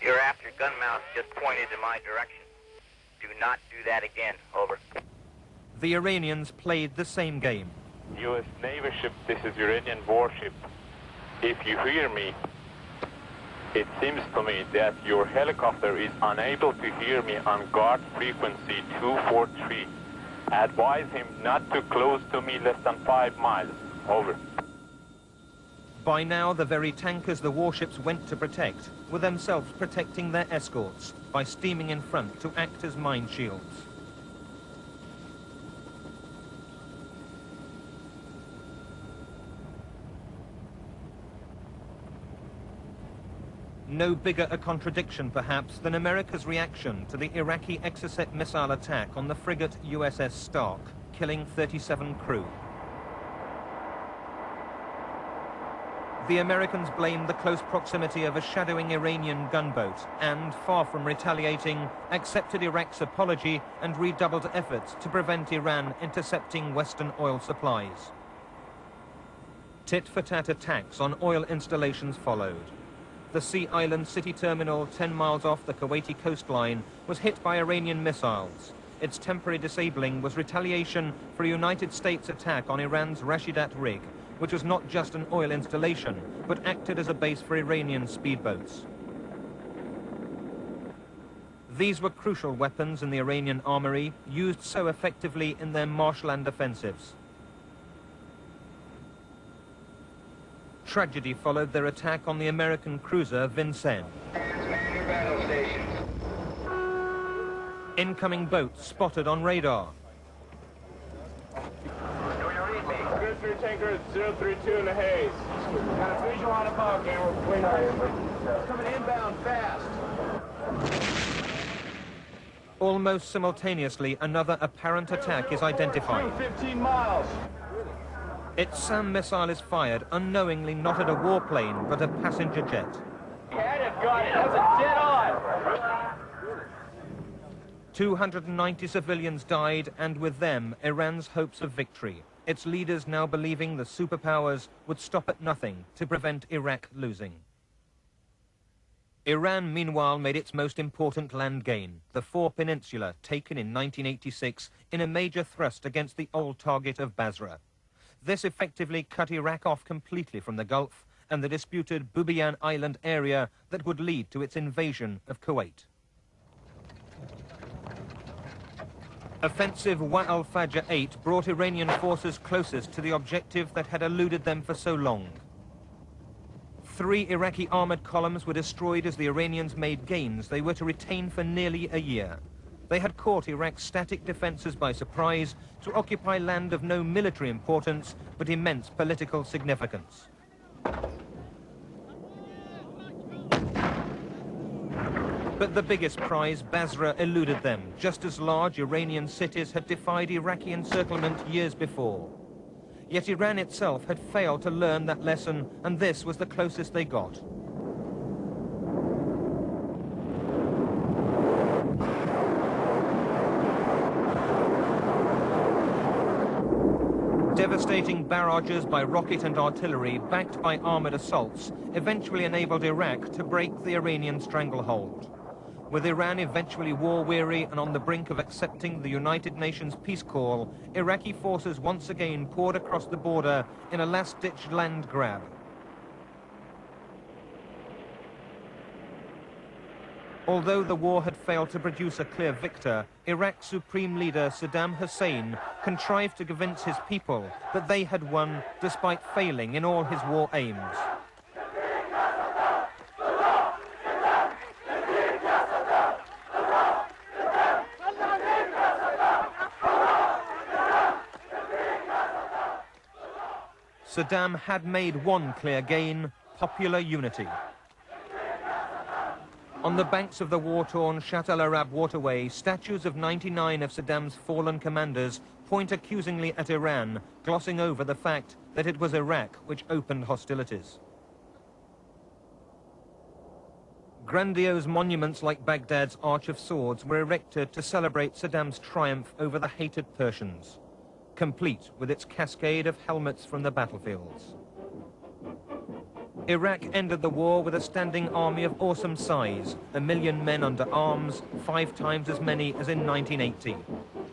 Your after gun mount just pointed in my direction. Do not do that again. Over. The Iranians played the same game. U.S. Navy ship, this is Iranian warship. If you hear me, it seems to me that your helicopter is unable to hear me on guard frequency 243. Advise him not to close to me less than 5 miles. Over. By now, the very tankers the warships went to protect were themselves protecting their escorts by steaming in front to act as mine shields. No bigger a contradiction, perhaps, than America's reaction to the Iraqi Exocet missile attack on the frigate USS Stark, killing 37 crew. The Americans blamed the close proximity of a shadowing Iranian gunboat and, far from retaliating, accepted Iraq's apology and redoubled efforts to prevent Iran intercepting Western oil supplies. Tit-for-tat attacks on oil installations followed. The Sea Island city terminal 10 miles off the Kuwaiti coastline was hit by Iranian missiles. Its temporary disabling was retaliation for a United States attack on Iran's Rashidat rig, which was not just an oil installation, but acted as a base for Iranian speedboats. These were crucial weapons in the Iranian armory, used so effectively in their marshland offensives. Tragedy followed their attack on the American cruiser Vincennes. Incoming boats spotted on radar. Tanker 032 in the haze. Got a visual on above, camera. Coming inbound fast. Almost simultaneously, another apparent attack is identified. 15 miles. Its SAM missile is fired, unknowingly not at a warplane, but a passenger jet. Had it, got it. That was a dead on. 290 civilians died, and with them, Iran's hopes of victory. Its leaders now believing the superpowers would stop at nothing to prevent Iraq losing. Iran, meanwhile, made its most important land gain, the Four Peninsula, taken in 1986 in a major thrust against the old target of Basra. This effectively cut Iraq off completely from the Gulf and the disputed Bubiyan Island area that would lead to its invasion of Kuwait. Offensive Wa al-Fajr 8 brought Iranian forces closest to the objective that had eluded them for so long. 3 Iraqi armored columns were destroyed as the Iranians made gains they were to retain for nearly a year. They had caught Iraq's static defenses by surprise to occupy land of no military importance but immense political significance. But the biggest prize, Basra, eluded them, just as large Iranian cities had defied Iraqi encirclement years before. Yet Iran itself had failed to learn that lesson, and this was the closest they got. Devastating barrages by rocket and artillery, backed by armored assaults, eventually enabled Iraq to break the Iranian stranglehold. With Iran eventually war-weary and on the brink of accepting the United Nations peace call, Iraqi forces once again poured across the border in a last-ditch land grab. Although the war had failed to produce a clear victor, Iraq's supreme leader Saddam Hussein contrived to convince his people that they had won despite failing in all his war aims. Saddam had made one clear gain: popular unity. On the banks of the war-torn Shatt al-Arab waterway, statues of 99 of Saddam's fallen commanders point accusingly at Iran, glossing over the fact that it was Iraq which opened hostilities. Grandiose monuments like Baghdad's Arch of Swords were erected to celebrate Saddam's triumph over the hated Persians, complete with its cascade of helmets from the battlefields. Iraq ended the war with a standing army of awesome size, 1 million men under arms, 5 times as many as in 1980.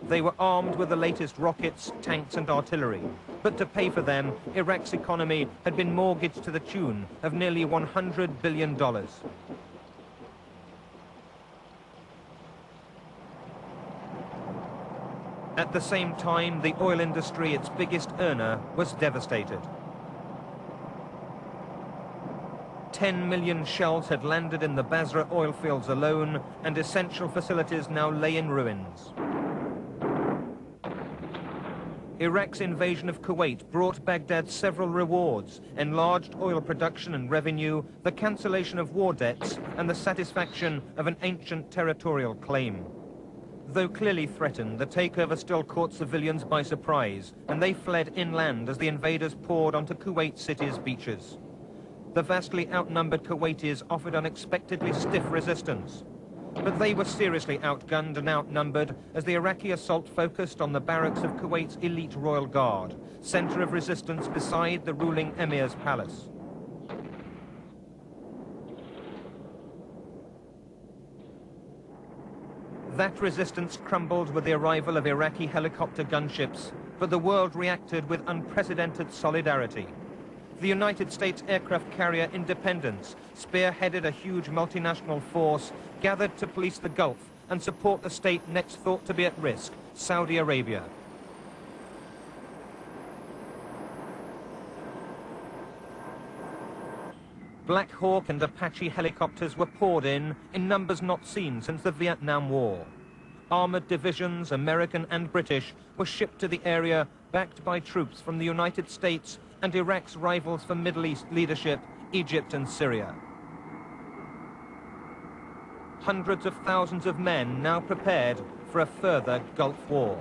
They were armed with the latest rockets, tanks and artillery. But to pay for them, Iraq's economy had been mortgaged to the tune of nearly $100 billion. At the same time, the oil industry, its biggest earner, was devastated. 10 million shells had landed in the Basra oil fields alone, and essential facilities now lay in ruins. Iraq's invasion of Kuwait brought Baghdad several rewards: enlarged oil production and revenue, the cancellation of war debts, and the satisfaction of an ancient territorial claim. Though clearly threatened, the takeover still caught civilians by surprise, and they fled inland as the invaders poured onto Kuwait City's beaches. The vastly outnumbered Kuwaitis offered unexpectedly stiff resistance. But they were seriously outgunned and outnumbered as the Iraqi assault focused on the barracks of Kuwait's elite Royal Guard, center of resistance beside the ruling emir's palace. That resistance crumbled with the arrival of Iraqi helicopter gunships, but the world reacted with unprecedented solidarity. The United States aircraft carrier Independence spearheaded a huge multinational force gathered to police the Gulf and support the state next thought to be at risk, Saudi Arabia. Black Hawk and Apache helicopters were poured in numbers not seen since the Vietnam War. Armored divisions, American and British, were shipped to the area, backed by troops from the United States and Iraq's rivals for Middle East leadership, Egypt and Syria. Hundreds of thousands of men now prepared for a further Gulf War.